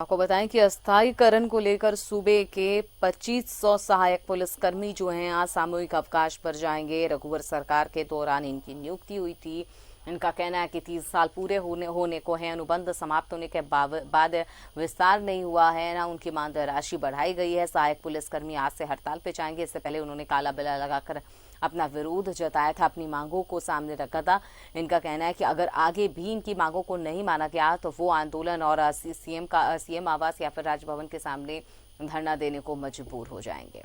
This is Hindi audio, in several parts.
आपको बताएं कि अस्थायीकरण को लेकर सूबे के 2500 सहायक पुलिसकर्मी जो हैं आज सामूहिक अवकाश पर जाएंगे। रघुवर सरकार के दौरान इनकी नियुक्ति हुई थी। इनका कहना है कि 30 साल पूरे होने को हैं। अनुबंध समाप्त होने के बाद विस्तार नहीं हुआ है, ना उनकी मानदेय राशि बढ़ाई गई है। सहायक पुलिसकर्मी आज से हड़ताल पे जाएंगे। इससे पहले उन्होंने काला बिल्ला लगाकर अपना विरोध जताया था, अपनी मांगों को सामने रखा था। इनका कहना है कि अगर आगे भी इनकी मांगों को नहीं माना गया तो वो आंदोलन और सीएम आवास या फिर राजभवन के सामने धरना देने को मजबूर हो जाएंगे।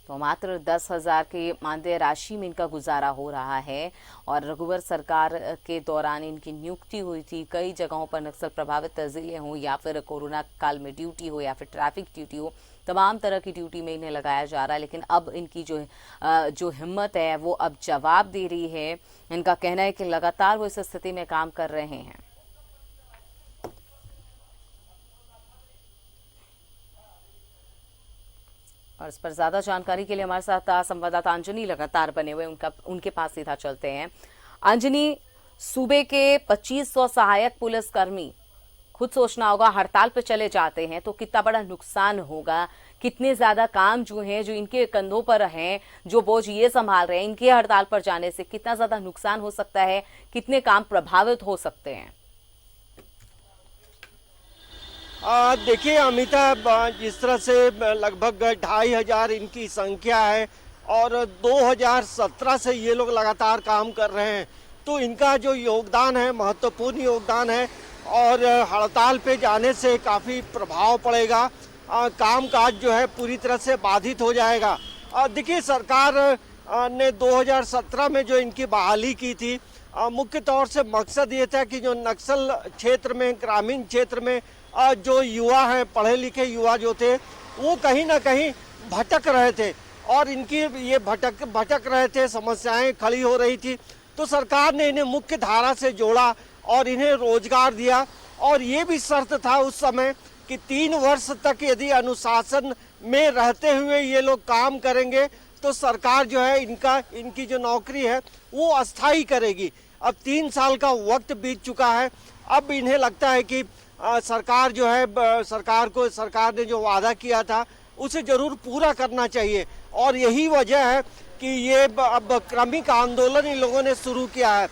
तो मात्र 10,000 की मानदेय राशि में इनका गुजारा हो रहा है। और रघुवर सरकार के दौरान इनकी नियुक्ति हुई थी। कई जगहों पर नक्सल प्रभावित जिले हों या फिर कोरोना काल में ड्यूटी हो या फिर ट्रैफिक ड्यूटी हो, तमाम तरह की ड्यूटी में इन्हें लगाया जा रहा है। लेकिन अब इनकी जो हिम्मत है वो अब जवाब दे रही है। इनका कहना है कि लगातार वो इस स्थिति में काम कर रहे हैं। और इस पर ज्यादा जानकारी के लिए हमारे साथ संवाददाता अंजनी लगातार बने हुए, उनके पास सीधा चलते हैं। अंजनी, सूबे के 2500 सहायक पुलिसकर्मी, खुद सोचना होगा, हड़ताल पे चले जाते हैं तो कितना बड़ा नुकसान होगा। कितने ज्यादा काम जो हैं, जो इनके कंधों पर हैं, जो बोझ ये संभाल रहे हैं, इनके हड़ताल पर जाने से कितना ज्यादा नुकसान हो सकता है, कितने काम प्रभावित हो सकते हैं। देखिए अमिता, जिस तरह से लगभग 2500 इनकी संख्या है और 2017 से ये लोग लगातार काम कर रहे हैं, तो इनका जो योगदान है महत्वपूर्ण योगदान है। और हड़ताल पे जाने से काफ़ी प्रभाव पड़ेगा। कामकाज जो है पूरी तरह से बाधित हो जाएगा। देखिए सरकार ने 2017 में जो इनकी बहाली की थी, मुख्य तौर से मकसद ये था कि जो नक्सल क्षेत्र में, ग्रामीण क्षेत्र में जो युवा हैं, पढ़े लिखे युवा जो थे, वो कहीं ना कहीं भटक रहे थे और इनकी ये भटक रहे थे, समस्याएं खड़ी हो रही थी। तो सरकार ने इन्हें मुख्य धारा से जोड़ा और इन्हें रोजगार दिया। और ये भी शर्त था उस समय कि 3 वर्ष तक यदि अनुशासन में रहते हुए ये लोग काम करेंगे तो सरकार जो है इनकी जो नौकरी है वो अस्थायी करेगी। अब 3 साल का वक्त बीत चुका है। अब इन्हें लगता है कि सरकार जो है, सरकार ने जो वादा किया था उसे जरूर पूरा करना चाहिए। और यही वजह है कि ये अब क्रमिक आंदोलन इन लोगों ने शुरू किया है।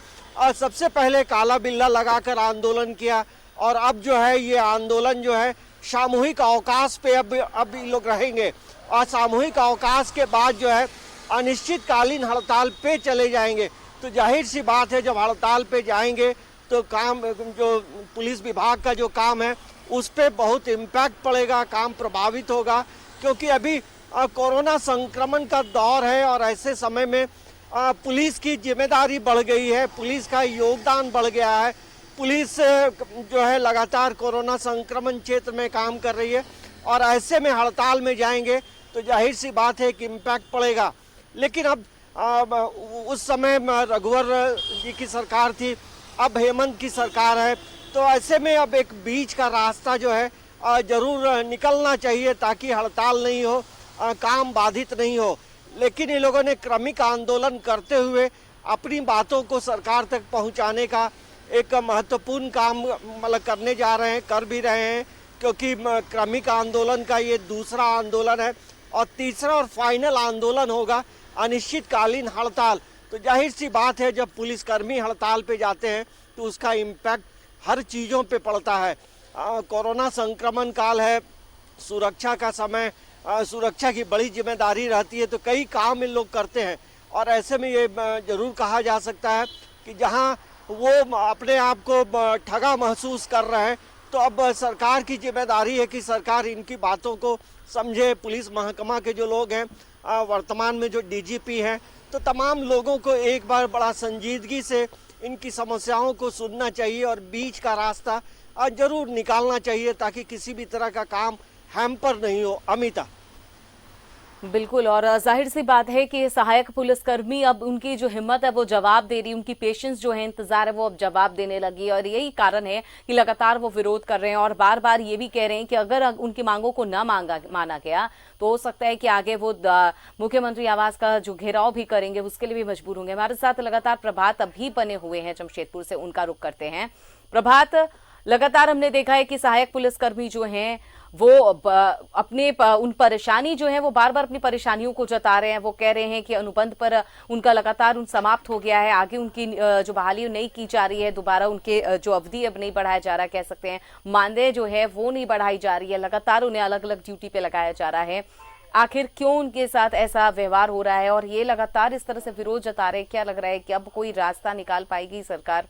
सबसे पहले काला बिल्ला लगाकर आंदोलन किया और अब जो है ये आंदोलन जो है सामूहिक अवकाश पे अब ये लोग रहेंगे। और सामूहिक अवकाश के बाद जो है अनिश्चितकालीन हड़ताल पे चले जाएंगे। तो जाहिर सी बात है, जब हड़ताल पे जाएंगे तो काम, जो पुलिस विभाग का जो काम है उस पर बहुत इम्पैक्ट पड़ेगा, काम प्रभावित होगा। क्योंकि अभी कोरोना संक्रमण का दौर है और ऐसे समय में पुलिस की जिम्मेदारी बढ़ गई है, पुलिस का योगदान बढ़ गया है। पुलिस जो है लगातार कोरोना संक्रमण क्षेत्र में काम कर रही है और ऐसे में हड़ताल में जाएंगे तो जाहिर सी बात है कि इम्पैक्ट पड़ेगा। लेकिन अब उस समय रघुवर जी की सरकार थी, अब हेमंत की सरकार है, तो ऐसे में अब एक बीच का रास्ता जो है जरूर निकलना चाहिए ताकि हड़ताल नहीं हो, काम बाधित नहीं हो। लेकिन इन लोगों ने क्रमिक आंदोलन करते हुए अपनी बातों को सरकार तक पहुंचाने का एक महत्वपूर्ण काम मतलब करने जा रहे हैं, कर भी रहे हैं। क्योंकि क्रमिक आंदोलन का ये दूसरा आंदोलन है और तीसरा और फाइनल आंदोलन होगा अनिश्चितकालीन हड़ताल। तो जाहिर सी बात है, जब पुलिसकर्मी हड़ताल पे जाते हैं तो उसका इम्पैक्ट हर चीज़ों पे पड़ता है। कोरोना संक्रमण काल है, सुरक्षा का समय, सुरक्षा की बड़ी जिम्मेदारी रहती है, तो कई काम इन लोग करते हैं। और ऐसे में ये जरूर कहा जा सकता है कि जहां वो अपने आप को ठगा महसूस कर रहे हैं, तो अब सरकार की जिम्मेदारी है कि सरकार इनकी बातों को समझे। पुलिस महकमा के जो लोग हैं, वर्तमान में जो डीजीपी हैं, तो तमाम लोगों को एक बार बड़ा संजीदगी से इनकी समस्याओं को सुनना चाहिए और बीच का रास्ता जरूर निकालना चाहिए ताकि किसी भी तरह का काम हैम्पर नहीं हो। अमिता, बिल्कुल, और जाहिर सी बात है कि सहायक पुलिसकर्मी अब उनकी जो हिम्मत है वो जवाब दे रही, उनकी पेशेंस जो है, इंतजार है, वो अब जवाब देने लगी। और यही कारण है कि लगातार वो विरोध कर रहे हैं और बार बार ये भी कह रहे हैं कि अगर उनकी मांगों को न माना गया तो हो सकता है कि आगे वो मुख्यमंत्री आवास का जो घेराव भी करेंगे, उसके लिए भी मजबूर होंगे। हमारे साथ लगातार प्रभात अभी बने हुए हैं जमशेदपुर से, उनका रुख करते हैं। प्रभात, लगातार हमने देखा है कि सहायक पुलिसकर्मी जो हैं वो उन परेशानी जो है वो बार बार अपनी परेशानियों को जता रहे हैं। वो कह रहे हैं कि अनुबंध पर उनका लगातार समाप्त हो गया है, आगे उनकी जो बहाली नहीं की जा रही है, दोबारा उनके जो अवधि अब नहीं बढ़ाया जा रहा, कह सकते हैं मानदेय जो है वो नहीं बढ़ाई जा रही है, लगातार उन्हें अलग अलग ड्यूटी पे लगाया जा रहा है। आखिर क्यों उनके साथ ऐसा व्यवहार हो रहा है और ये लगातार इस तरह से विरोध जता रहे हैं? क्या लग रहा है कि अब कोई रास्ता निकाल पाएगी सरकार?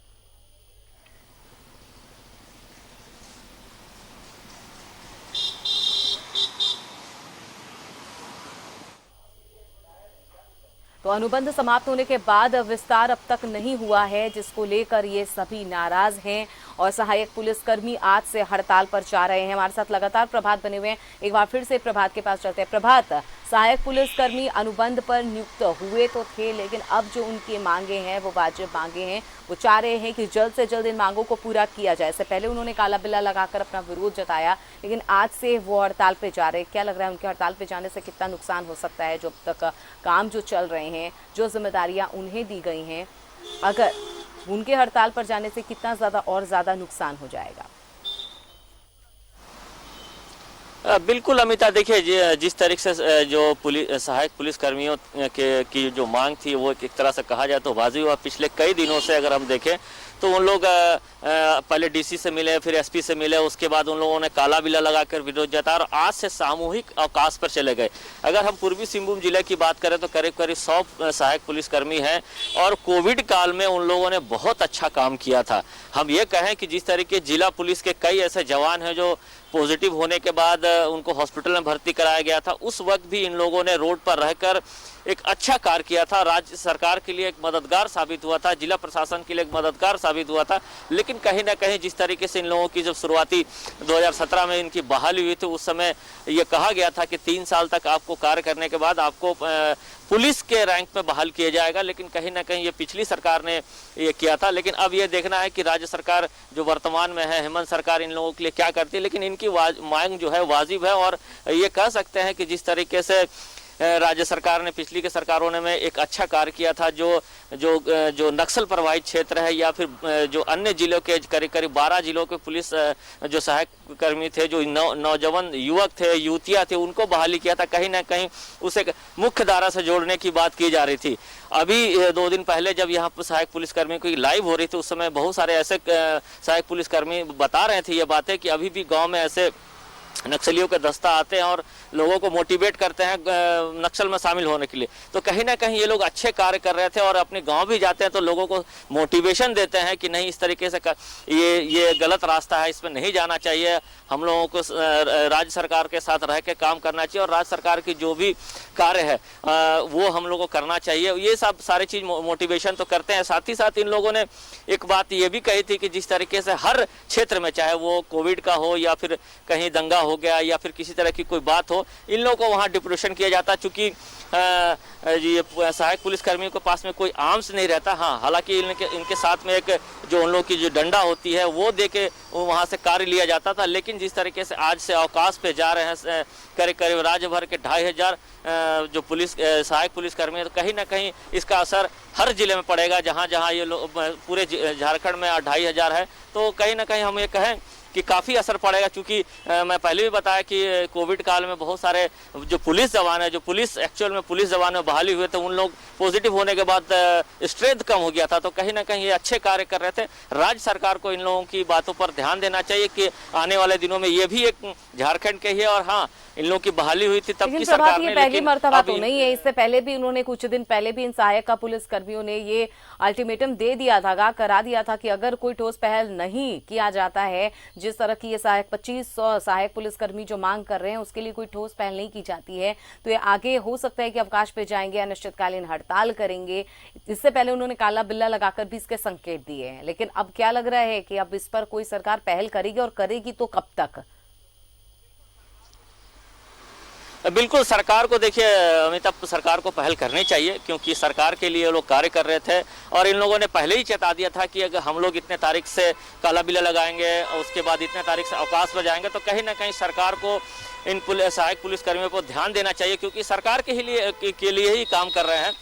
तो अनुबंध समाप्त होने के बाद विस्तार अब तक नहीं हुआ है, जिसको लेकर ये सभी नाराज हैं और सहायक पुलिसकर्मी आज से हड़ताल पर जा रहे हैं। हमारे साथ लगातार प्रभात बने हुए हैं, एक बार फिर से प्रभात के पास चलते हैं। प्रभात, सहायक पुलिसकर्मी अनुबंध पर नियुक्त हुए तो थे, लेकिन अब जो उनकी मांगे हैं वो वाजिब मांगे हैं। वो चाह रहे हैं कि जल्द से जल्द इन मांगों को पूरा किया जाए। इससे पहले उन्होंने काला बिल्ला लगाकर अपना विरोध जताया, लेकिन आज से वो हड़ताल पे जा रहे हैं। क्या लग रहा है उनके हड़ताल पे जाने से कितना नुकसान हो सकता है? जो अब तक काम जो चल रहे हैं, जो जिम्मेदारियां उन्हें दी गई हैं, अगर उनके हड़ताल पर जाने से कितना ज़्यादा और ज़्यादा नुकसान हो जाएगा? बिल्कुल अमिता, देखिए जिस तरीके से जो सहायक पुलिस कर्मियों की जो मांग थी वो एक तरह से कहा जाए तो वाजिब हुआ। पिछले कई दिनों से अगर हम देखें तो उन लोग पहले डीसी से मिले, फिर एसपी से मिले, उसके बाद उन लोगों ने काला बिल्ला लगाकर विरोध जताया और आज से सामूहिक अवकाश पर चले गए। अगर हम पूर्वी सिंहभूम जिले की बात करें तो करीब करीब 100 सहायक पुलिसकर्मी हैं और कोविड काल में उन लोगों ने बहुत अच्छा काम किया था। हम ये कहें कि जिस तरीके जिला पुलिस के कई ऐसे जवान हैं जो पॉजिटिव होने के बाद उनको हॉस्पिटल में भर्ती कराया गया था, उस वक्त भी इन लोगों ने रोड पर रहकर एक अच्छा कार्य किया था। राज्य सरकार के लिए एक मददगार साबित हुआ था, जिला प्रशासन के लिए एक मददगार साबित हुआ था। लेकिन कहीं ना कहीं जिस तरीके से इन लोगों की जब शुरुआती 2017 में इनकी बहाली हुई थी, उस समय ये कहा गया था कि 3 साल तक आपको कार्य करने के बाद आपको पुलिस के रैंक में बहाल किया जाएगा। लेकिन कहीं ना कहीं ये पिछली सरकार ने ये किया था। लेकिन अब ये देखना है कि राज्य सरकार जो वर्तमान में है, हेमंत सरकार, इन लोगों के लिए क्या करती है। लेकिन इनकी मांग जो है वाजिब है और ये कह सकते हैं कि जिस तरीके से राज्य सरकार ने, पिछली के सरकारों ने में एक अच्छा कार्य किया था, जो नक्सल प्रभावित क्षेत्र है या फिर जो अन्य जिलों के करीब करीब 12 जिलों के पुलिस जो सहायक कर्मी थे, जो नौजवान युवक थे, युवतियां थे, उनको बहाली किया था। कहीं ना कहीं उसे मुख्य धारा से जोड़ने की बात की जा रही थी। अभी 2 दिन पहले जब यहाँ पर सहायक पुलिसकर्मी की लाइव हो रही थी, उस समय बहुत सारे ऐसे सहायक पुलिसकर्मी बता रहे थे ये बातें कि अभी भी गाँव में ऐसे नक्सलियों के दस्ता आते हैं और लोगों को मोटिवेट करते हैं नक्सल में शामिल होने के लिए। तो कहीं ना कहीं ये लोग अच्छे कार्य कर रहे थे और अपने गांव भी जाते हैं तो लोगों को मोटिवेशन देते हैं कि नहीं, इस तरीके से ये गलत रास्ता है, इसमें नहीं जाना चाहिए, हम लोगों को राज्य सरकार के साथ रह के काम करना चाहिए और राज्य सरकार की जो भी कार्य है वो हम लोगों को करना चाहिए। ये सब सारी चीज़ मोटिवेशन तो करते हैं। साथ ही साथ इन लोगों ने एक बात ये भी कही थी कि जिस तरीके से हर क्षेत्र में, चाहे वो कोविड का हो या फिर कहीं दंगा हो गया या फिर किसी तरह की कोई बात हो, इन लोगों को वहाँ डिप्रेशन किया जाता। चूंकि ये सहायक पुलिसकर्मियों के पास में कोई आर्म्स नहीं रहता। हाँ, हालांकि इनके साथ में एक जो उन लोगों की जो डंडा होती है वो दे के वहाँ से कार्य लिया जाता था। लेकिन जिस तरीके से आज से अवकाश पे जा रहे हैं करीब करीब राज्य भर के 2500 जो सहायक पुलिसकर्मी है, तो कहीं ना कहीं इसका असर हर जिले में पड़ेगा। जहाँ जहाँ ये लोग पूरे झारखंड में 2500 है, तो कहीं ना कहीं हम ये कहें कि काफ़ी असर पड़ेगा। क्योंकि मैं पहले भी बताया कि कोविड काल में बहुत सारे जो पुलिस जवान है, जो एक्चुअल में पुलिस जवान में बहाली हुए थे, उन लोग पॉजिटिव होने के बाद स्ट्रेंथ कम हो गया था। तो कहीं ना कहीं ये अच्छे कार्य कर रहे थे। राज्य सरकार को इन लोगों की बातों पर ध्यान देना चाहिए कि आने वाले दिनों में ये भी एक झारखंड के ही है और हाँ, इन लोगों की बहाली हुई थी तब की सरकार ने। पहली मर्तबा तो नहीं है, इससे पहले भी उन्होंने कुछ दिन पहले भी इन सहायक पुलिस कर्मियों ने ये अल्टीमेटम दे दिया था, आगाह करा दिया था कि अगर कोई ठोस पहल नहीं किया जाता है, जिस तरह की ये 2500 सहायक पुलिसकर्मी जो मांग कर रहे हैं उसके लिए कोई ठोस पहल नहीं की जाती है, तो ये आगे हो सकता है कि अवकाश पे जाएंगे, अनिश्चितकालीन हड़ताल करेंगे। इससे पहले उन्होंने काला बिल्ला लगाकर भी इसके संकेत दिए हैं। लेकिन अब क्या लग रहा है कि अब इस पर कोई सरकार पहल करेगी और करेगी तो कब तक? बिल्कुल, सरकार को देखिए अमिताभ, सरकार को पहल करनी चाहिए क्योंकि सरकार के लिए लोग कार्य कर रहे थे और इन लोगों ने पहले ही चेता दिया था कि अगर हम लोग इतने तारीख से काला बिल्ला लगाएंगे और उसके बाद इतने तारीख से अवकाश पर जाएंगे, तो कहीं ना कहीं सरकार को इन सहायक पुलिसकर्मियों पर ध्यान देना चाहिए क्योंकि सरकार के लिए ही काम कर रहे हैं।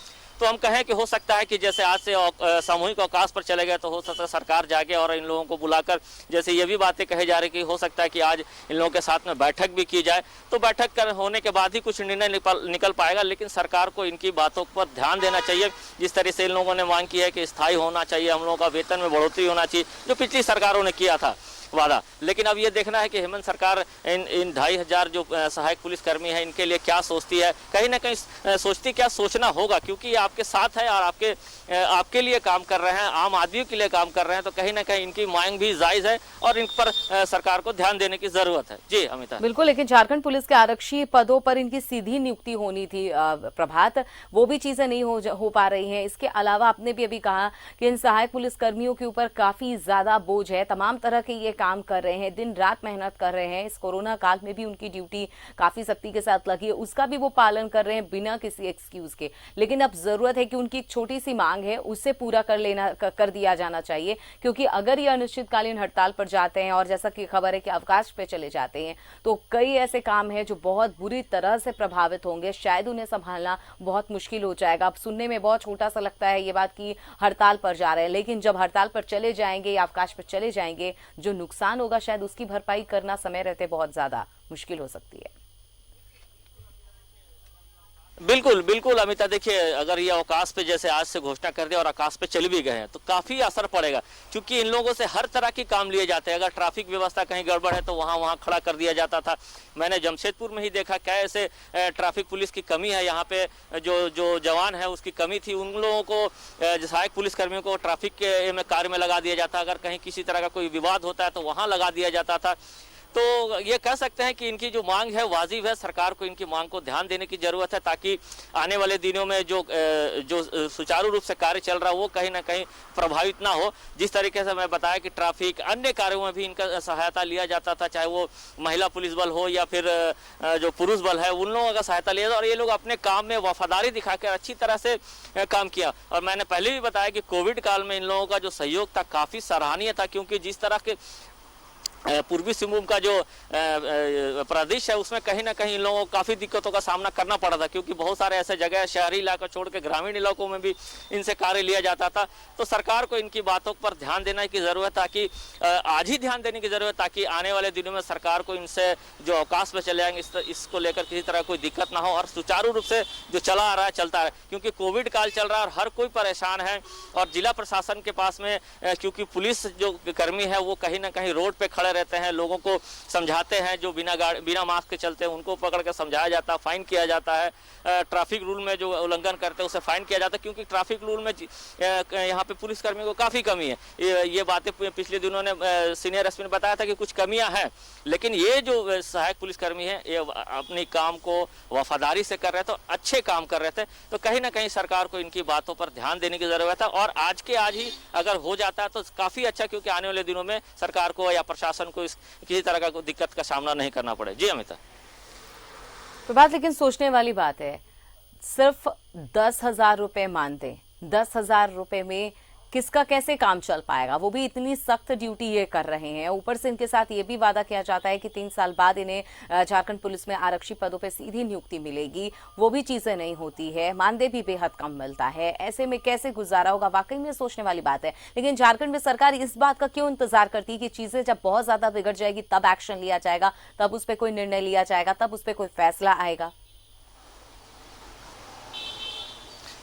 तो हम कहें कि हो सकता है कि जैसे आज से सामूहिक अवकाश पर चले गए तो हो सकता है सरकार जागे और इन लोगों को बुलाकर जैसे ये भी बातें कही जा रही कि हो सकता है कि आज इन लोगों के साथ में बैठक भी की जाए, तो बैठक होने के बाद ही कुछ निर्णय निकल पाएगा। लेकिन सरकार को इनकी बातों पर ध्यान देना चाहिए। जिस तरह से इन लोगों ने मांग की है कि स्थायी होना चाहिए, हम लोगों का वेतन में बढ़ोतरी होना चाहिए, जो पिछली सरकारों ने किया था वादा। लेकिन अब ये देखना है कि हेमंत सरकार इन 2500 जो सहायक पुलिसकर्मी है इनके लिए क्या सोचती है। कहीं ना कहीं सोचती क्या, सोचना होगा, क्योंकि ये आपके साथ है और आपके लिए काम कर रहे हैं, आम आदमी के लिए काम कर रहे हैं। तो कहीं ना कहीं इनकी मांग भी जायज है और इन पर सरकार को ध्यान देने की जरूरत है। जी अमिता। बिल्कुल, लेकिन झारखंड पुलिस के आरक्षी पदों पर इनकी सीधी नियुक्ति होनी थी प्रभात, वो भी चीजें नहीं हो पा रही हैं। इसके अलावा आपने भी अभी कहा कि इन सहायक पुलिस कर्मियों के ऊपर काफी ज्यादा बोझ है, तमाम तरह के ये काम कर रहे हैं, दिन रात मेहनत कर रहे हैं। इस कोरोना काल में भी उनकी ड्यूटी काफी सख्ती के साथ लगी है, उसका भी वो पालन कर रहे हैं बिना किसी एक्सक्यूज के। लेकिन अब जरूरत है कि उनकी एक छोटी सी मांग है, उससे पूरा कर दिया जाना चाहिए, क्योंकि अगर ये अनिश्चितकालीन हड़ताल पर जाते हैं और जैसा कि खबर है कि अवकाश पे चले जाते हैं, तो कई ऐसे काम हैं जो बहुत बुरी तरह से प्रभावित होंगे। शायद उन्हें संभालना बहुत मुश्किल हो जाएगा। अब सुनने में बहुत छोटा सा लगता है ये बात कि हड़ताल पर जा रहे हैं, लेकिन जब हड़ताल पर चले जाएंगे या अवकाश पर चले जाएंगे, जो नुकसान होगा शायद उसकी भरपाई करना समय रहते बहुत ज्यादा मुश्किल हो सकती है। बिल्कुल बिल्कुल अमिता, देखिए अगर ये अवकाश पे जैसे आज से घोषणा कर दे और अवकाश पे चल भी गए हैं तो काफी असर पड़ेगा, क्योंकि इन लोगों से हर तरह के काम लिए जाते हैं। अगर ट्रैफिक व्यवस्था कहीं गड़बड़ है तो वहाँ खड़ा कर दिया जाता था। मैंने जमशेदपुर में ही देखा क्या ऐसे ट्रैफिक पुलिस की कमी है, यहाँ पे जो जवान है उसकी कमी थी। उन लोगों को सहायक पुलिसकर्मियों को ट्रैफिक के में कार्य में लगा दिया जाता। अगर कहीं किसी तरह का कोई विवाद होता है तो वहाँ लगा दिया जाता था। तो ये कह सकते हैं कि इनकी जो मांग है वाजिब है, सरकार को इनकी मांग को ध्यान देने की जरूरत है, ताकि आने वाले दिनों में जो सुचारू रूप से कार्य चल रहा है वो कहीं ना कहीं प्रभावित ना हो। जिस तरीके से मैं बताया कि ट्रैफिक अन्य कार्यों में भी इनका सहायता लिया जाता था, चाहे वो महिला पुलिस बल हो या फिर जो पुरुष बल है, उन लोगों का सहायता लिया था और ये लोग अपने काम में वफादारी दिखाकर अच्छी तरह से काम किया। और मैंने पहले भी बताया कि कोविड काल में इन लोगों का जो सहयोग था काफी सराहनीय था, क्योंकि जिस तरह के पूर्वी सिंहभूम का जो प्रदेश है उसमें कहीं ना कहीं इन लोगों को काफ़ी दिक्कतों का सामना करना पड़ा था, क्योंकि बहुत सारे ऐसे जगह शहरी इलाका छोड़ के ग्रामीण इलाकों में भी इनसे कार्य लिया जाता था। तो सरकार को इनकी बातों पर ध्यान देने की ज़रूरत, ताकि आज ही ध्यान देने की ज़रूरत, ताकि आने वाले दिनों में सरकार को इनसे जो अवकाश में चले जाएंगे इसको लेकर किसी तरह कोई दिक्कत ना हो और सुचारू रूप से जो चला आ रहा है चलता है। क्योंकि कोविड काल चल रहा है और हर कोई परेशान है और जिला प्रशासन के पास में क्योंकि पुलिस जो कर्मी है वो कहीं ना कहीं रोड पे खड़े रहते हैं, लोगों को समझाते हैं, जो बिना मास्क के चलते हैं उनको पकड़ कर समझाया जाता है, फाइन किया जाता है। ट्रैफिक रूल में जो उल्लंघन करते हैं उसे फाइन किया जाता है, क्योंकि ट्रैफिक रूल में यहाँ पे पुलिस कर्मियों को काफ़ी कमी है। ये बातें पिछले दिनों ने सीनियर एसपी ने बताया था कि कुछ कमियां हैं, लेकिन ये जो सहायक पुलिसकर्मी हैं ये अपने काम को वफादारी से कर रहे थे, तो अच्छे काम कर रहे थे। तो कहीं ना कहीं सरकार को इनकी बातों पर ध्यान देने की जरूरत है और आज के आज ही अगर हो जाता है तो काफ़ी अच्छा, क्योंकि आने वाले दिनों में सरकार को या प्रशासन को किसी तरह का दिक्कत का सामना नहीं करना पड़े। जी अमिता। तो बात लेकिन सोचने वाली बात है, सिर्फ 10,000 रुपए मानते, 10,000 रुपए में किसका कैसे काम चल पाएगा? वो भी इतनी सख्त ड्यूटी ये कर रहे हैं। ऊपर से इनके साथ ये भी वादा किया जाता है कि 3 साल बाद इन्हें झारखंड पुलिस में आरक्षी पदों पे सीधी नियुक्ति मिलेगी, वो भी चीजें नहीं होती है, मानदेय भी बेहद कम मिलता है। ऐसे में कैसे गुजारा होगा? वाकई में सोचने वाली बात है। लेकिन झारखंड में सरकार इस बात का क्यों इंतजार करती है कि चीजें जब बहुत ज्यादा बिगड़ जाएगी तब एक्शन लिया जाएगा, तब उस पर कोई निर्णय लिया जाएगा, तब उस पर कोई फैसला आएगा?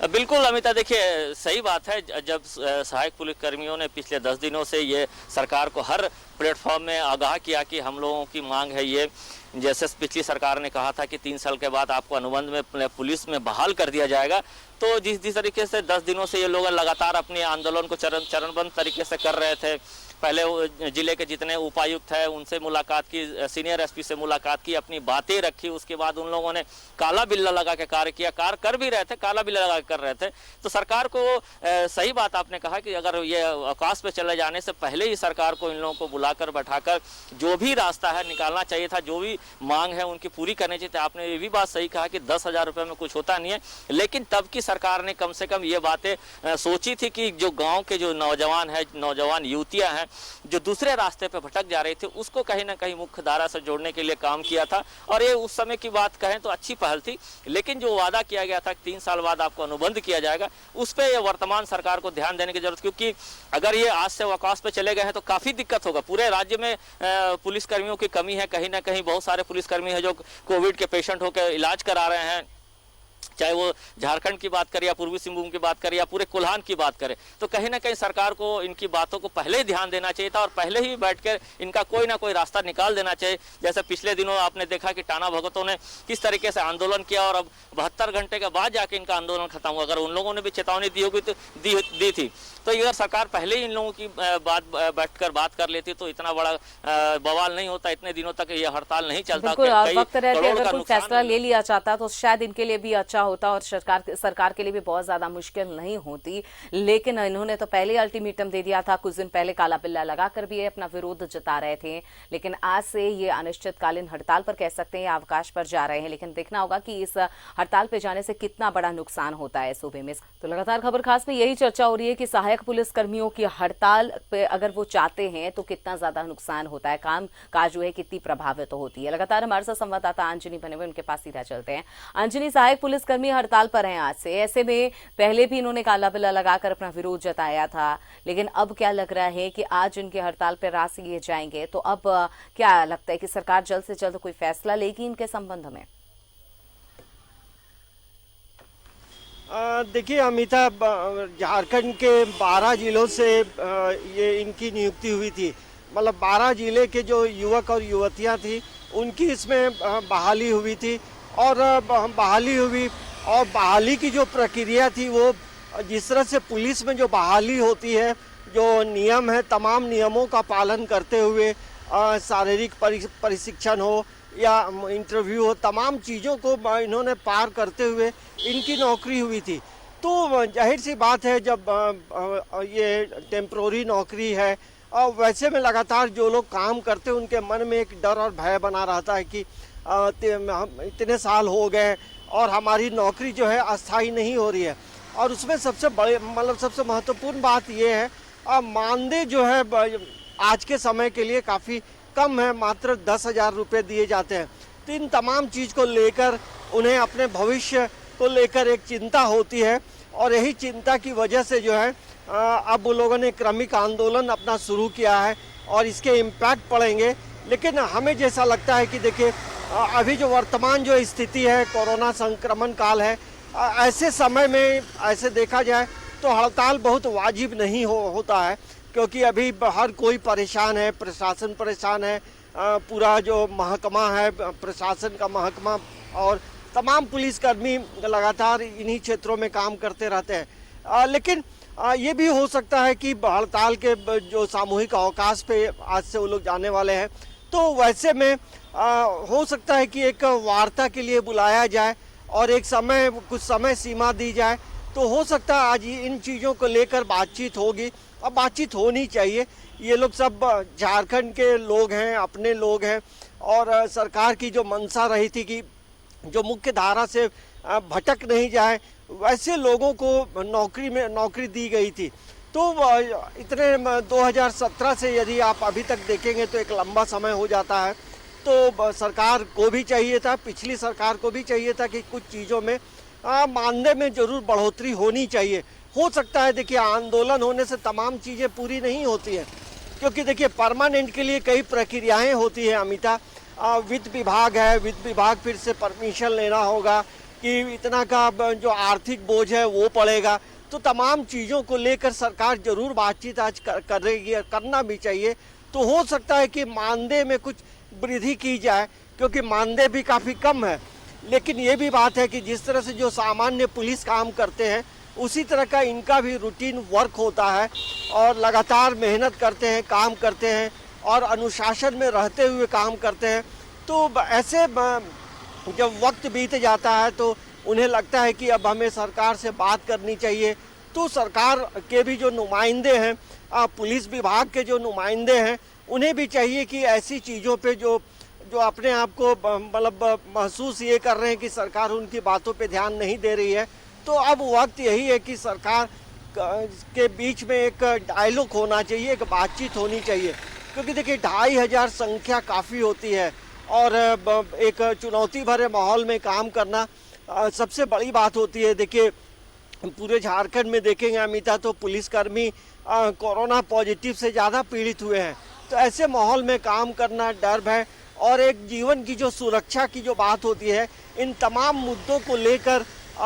बिल्कुल अमिता, देखिए सही बात है। जब सहायक पुलिस कर्मियों ने पिछले 10 दिनों से ये सरकार को हर प्लेटफॉर्म में आगाह किया कि हम लोगों की मांग है ये, जैसे पिछली सरकार ने कहा था कि 3 साल के बाद आपको अनुबंध में पुलिस में बहाल कर दिया जाएगा, तो जिस तरीके से 10 दिनों से ये लोग लगातार अपने आंदोलन को चरणबद्ध तरीके से कर रहे थे। पहले जिले के जितने उपायुक्त हैं उनसे मुलाकात की, सीनियर एसपी से मुलाकात की, अपनी बातें रखी, उसके बाद उन लोगों ने काला बिल्ला लगा के कार्य किया, कार्य कर भी रहे थे, काला बिल्ला लगा के कर रहे थे। तो सरकार को सही बात आपने कहा कि अगर ये अवकाश पे चले जाने से पहले ही सरकार को इन लोगों को बुलाकर बैठाकर जो भी रास्ता है निकालना चाहिए था, जो भी मांग है उनकी पूरी करनी चाहिए थी। आपने ये भी बात सही कहा कि 10,000 रुपये में कुछ होता नहीं है, लेकिन तब की सरकार ने कम से कम ये बातें सोची थी कि जो गांव के जो नौजवान है, नौजवान युवतियां हैं जो दूसरे रास्ते पे भटक जा रही थी, उसको कहीं ना कहीं मुख्य धारा से जोड़ने के लिए काम किया था। और ये उस समय की बात कहें तो अच्छी पहल थी, लेकिन जो वादा किया गया था 3 साल बाद आपको अनुबंध किया जाएगा, उस पर वर्तमान सरकार को ध्यान देने की जरूरत, क्योंकि अगर ये आज से अवकाश पे चले गए हैं तो काफी दिक्कत होगा। पूरे राज्य में पुलिसकर्मियों की कमी है, कहीं ना कहीं बहुत सारे पुलिसकर्मी हैं जो कोविड के पेशेंट होकर इलाज करा रहे हैं, चाहे वो झारखंड की बात करें या पूर्वी सिंहभूम की बात करें या पूरे कोल्हान की बात करें, तो कहीं ना कहीं सरकार को इनकी बातों को पहले ही ध्यान देना चाहिए था और पहले ही बैठकर इनका कोई ना कोई रास्ता निकाल देना चाहिए। जैसे पिछले दिनों आपने देखा कि टाना भगतों ने किस तरीके से आंदोलन किया और अब 72 घंटे के बाद जाके इनका आंदोलन खत्म हुआ। अगर उन लोगों ने भी चेतावनी दी होगी तो दी थी, तो अगर सरकार पहले ही इन लोगों की बैठकर बात कर लेती तो इतना बड़ा बवाल नहीं होता, इतने दिनों तक ये हड़ताल नहीं चलता। वक्त रहते अगर कोई फैसला ले लिया जाता तो शायद इनके लिए भी अच्छा होता और सरकार के लिए भी बहुत ज्यादा मुश्किल नहीं होती, लेकिन इन्होंने तो पहले अल्टीमेटम दे दिया था। कुछ दिन पहले काला बिल्ला लगाकर भी अपना विरोध जता रहे थे, लेकिन आज से ये अनिश्चितकालीन हड़ताल पर कह सकते हैं, अवकाश पर जा रहे हैं। लेकिन देखना होगा कि इस हड़ताल पे जाने से कितना बड़ा नुकसान होता है सूबे में। तो लगातार खबर खास में यही चर्चा हो रही है कि सहायक पुलिस कर्मियों की हड़ताल पे अगर वो चाहते हैं तो कितना ज्यादा नुकसान होता है, काम काज जो है कितनी प्रभावित होती है। लगातार हमारे साथ संवाददाता अंजनी बने हुए, उनके पास सीधा चलते हैं। अंजनी, सहायक पुलिसकर्मी हड़ताल पर हैं आज से, ऐसे में पहले भी इन्होंने काला बिल्ला लगाकर अपना विरोध जताया था, लेकिन अब क्या लग रहा है कि आज इनके हड़ताल पर रास लिए जाएंगे, तो अब क्या लगता है कि सरकार जल्द से जल्द कोई फैसला लेगी इनके संबंध में? देखिए अमिता, झारखंड के 12 जिलों से ये इनकी नियुक्ति हुई थी। मतलब 12 जिले के जो युवक और युवतियां थी उनकी इसमें बहाली हुई थी और बहाली हुई और बहाली की जो प्रक्रिया थी वो जिस तरह से पुलिस में जो बहाली होती है, जो नियम है, तमाम नियमों का पालन करते हुए शारीरिक प्रशिक्षण हो या इंटरव्यू हो, तमाम चीज़ों को इन्होंने पार करते हुए इनकी नौकरी हुई थी। तो जाहिर सी बात है जब ये टेम्प्रोरी नौकरी है और वैसे में लगातार जो लोग काम करते हैं उनके मन में एक डर और भय बना रहता है कि इतने साल हो गए और हमारी नौकरी जो है अस्थायी नहीं हो रही है। और उसमें सबसे बड़े मतलब सबसे महत्वपूर्ण बात ये है मानदेय जो है आज के समय के लिए काफ़ी कम है, मात्र 10,000 रुपये दिए जाते हैं। तो इन तमाम चीज़ को लेकर उन्हें अपने भविष्य को लेकर एक चिंता होती है और यही चिंता की वजह से जो है अब लोगों ने क्रमिक आंदोलन अपना शुरू किया है और इसके इम्पैक्ट पड़ेंगे। लेकिन हमें जैसा लगता है कि देखिए अभी जो वर्तमान जो स्थिति है, कोरोना संक्रमण काल है, ऐसे समय में ऐसे देखा जाए तो हड़ताल बहुत वाजिब नहीं होता है, क्योंकि अभी हर कोई परेशान है, प्रशासन परेशान है, पूरा जो महकमा है, प्रशासन का महकमा और तमाम पुलिसकर्मी लगातार इन्हीं क्षेत्रों में काम करते रहते हैं। लेकिन ये भी हो सकता है कि हड़ताल के जो सामूहिक अवकाश पे आज से वो लोग जाने वाले हैं, तो वैसे में हो सकता है कि एक वार्ता के लिए बुलाया जाए और एक समय कुछ समय सीमा दी जाए, तो हो सकता है आज इन चीज़ों को लेकर बातचीत होगी और बातचीत होनी चाहिए। ये लोग सब झारखंड के लोग हैं, अपने लोग हैं और सरकार की जो मंशा रही थी कि जो मुख्य धारा से भटक नहीं जाए वैसे लोगों को नौकरी दी गई थी। तो इतने 2017 से यदि आप अभी तक देखेंगे तो एक लंबा समय हो जाता है। तो सरकार को भी चाहिए था, पिछली सरकार को भी चाहिए था कि कुछ चीज़ों में मानदेय में जरूर बढ़ोतरी होनी चाहिए। हो सकता है देखिए आंदोलन होने से तमाम चीज़ें पूरी नहीं होती हैं, क्योंकि देखिए परमानेंट के लिए कई प्रक्रियाएं होती हैं अमिता। वित्त विभाग है, वित्त विभाग फिर से परमिशन लेना होगा कि इतना का जो आर्थिक बोझ है वो पड़ेगा। तो तमाम चीज़ों को लेकर सरकार जरूर बातचीत आज करेगी, करना भी चाहिए। तो हो सकता है कि मानदेय में कुछ वृद्धि की जाए, क्योंकि मानदेय भी काफ़ी कम है। लेकिन ये भी बात है कि जिस तरह से जो सामान्य पुलिस काम करते हैं उसी तरह का इनका भी रूटीन वर्क होता है और लगातार मेहनत करते हैं, काम करते हैं और अनुशासन में रहते हुए काम करते हैं। तो ऐसे जब वक्त बीत जाता है तो उन्हें लगता है कि अब हमें सरकार से बात करनी चाहिए। तो सरकार के भी जो नुमाइंदे हैं, पुलिस विभाग के जो नुमाइंदे हैं, उन्हें भी चाहिए कि ऐसी चीज़ों पे जो जो अपने आप को मतलब महसूस ये कर रहे हैं कि सरकार उनकी बातों पे ध्यान नहीं दे रही है, तो अब वक्त यही है कि सरकार के बीच में एक डायलॉग होना चाहिए, एक बातचीत होनी चाहिए। क्योंकि देखिए 2500 संख्या काफ़ी होती है और एक चुनौती भरे माहौल में काम करना सबसे बड़ी बात होती है। देखिए पूरे झारखंड में देखेंगे अमिता, तो पुलिसकर्मी कोरोना पॉजिटिव से ज़्यादा पीड़ित हुए हैं। तो ऐसे माहौल में काम करना, डर भय और एक जीवन की जो सुरक्षा की जो बात होती है, इन तमाम मुद्दों को लेकर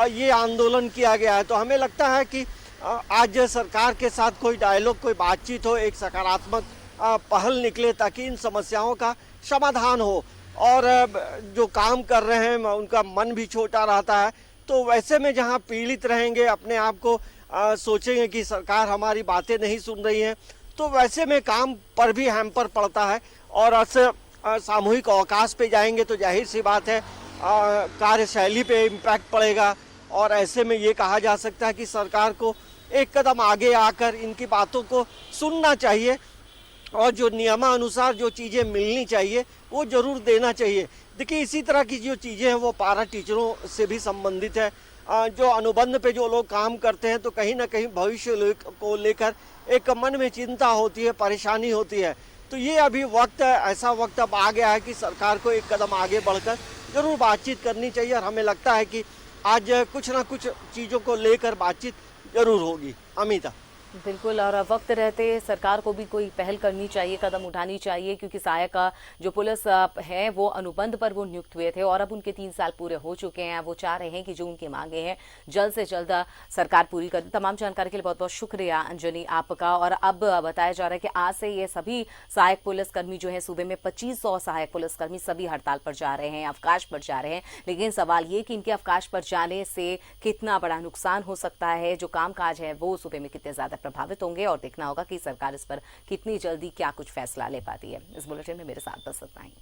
ये आंदोलन किया गया है। तो हमें लगता है कि आज सरकार के साथ कोई डायलॉग, कोई बातचीत हो, एक सकारात्मक पहल निकले ताकि इन समस्याओं का समाधान हो। और जो काम कर रहे हैं उनका मन भी छोटा रहता है, तो वैसे में जहां पीड़ित रहेंगे, अपने आप को सोचेंगे कि सरकार हमारी बातें नहीं सुन रही है, तो वैसे में काम पर भी हैम्पर पड़ता है। और ऐसे सामूहिक अवकाश पे जाएंगे तो जाहिर सी बात है कार्यशैली पे इम्पैक्ट पड़ेगा। और ऐसे में ये कहा जा सकता है कि सरकार को एक कदम आगे आकर इनकी बातों को सुनना चाहिए और जो नियमानुसार जो चीज़ें मिलनी चाहिए वो ज़रूर देना चाहिए। देखिए इसी तरह की जो चीज़ें हैं वो पारा टीचरों से भी संबंधित है। जो अनुबंध पे जो लोग काम करते हैं, तो कहीं ना कहीं भविष्य को लेकर एक मन में चिंता होती है, परेशानी होती है। तो ये अभी वक्त है, ऐसा वक्त अब आ गया है कि सरकार को एक कदम आगे बढ़कर ज़रूर बातचीत करनी चाहिए। और हमें लगता है कि आज कुछ ना कुछ चीज़ों को लेकर बातचीत जरूर होगी। अमिता बिल्कुल, और वक्त रहते सरकार को भी कोई पहल करनी चाहिए, कदम उठानी चाहिए, क्योंकि सहायक जो पुलिस है वो अनुबंध पर वो नियुक्त हुए थे और अब उनके 3 साल पूरे हो चुके हैं। वो चाह रहे हैं कि जो उनकी मांगे हैं जल्द से जल्द सरकार पूरी कर दे। तमाम जानकारी के लिए बहुत बहुत शुक्रिया अंजनी आपका। और अब बताया जा रहा है कि आज से ये सभी सहायक पुलिसकर्मी जो है सूबे में 2500 सहायक पुलिसकर्मी सभी हड़ताल पर जा रहे हैं, अवकाश पर जा रहे हैं। लेकिन सवाल ये कि इनके अवकाश पर जाने से कितना बड़ा नुकसान हो सकता है, जो कामकाज है वो सूबे में कितने ज्यादा प्रभावित होंगे, और देखना होगा कि सरकार इस पर कितनी जल्दी क्या कुछ फैसला ले पाती है। इस बुलेटिन में मेरे साथ बस इतना ही।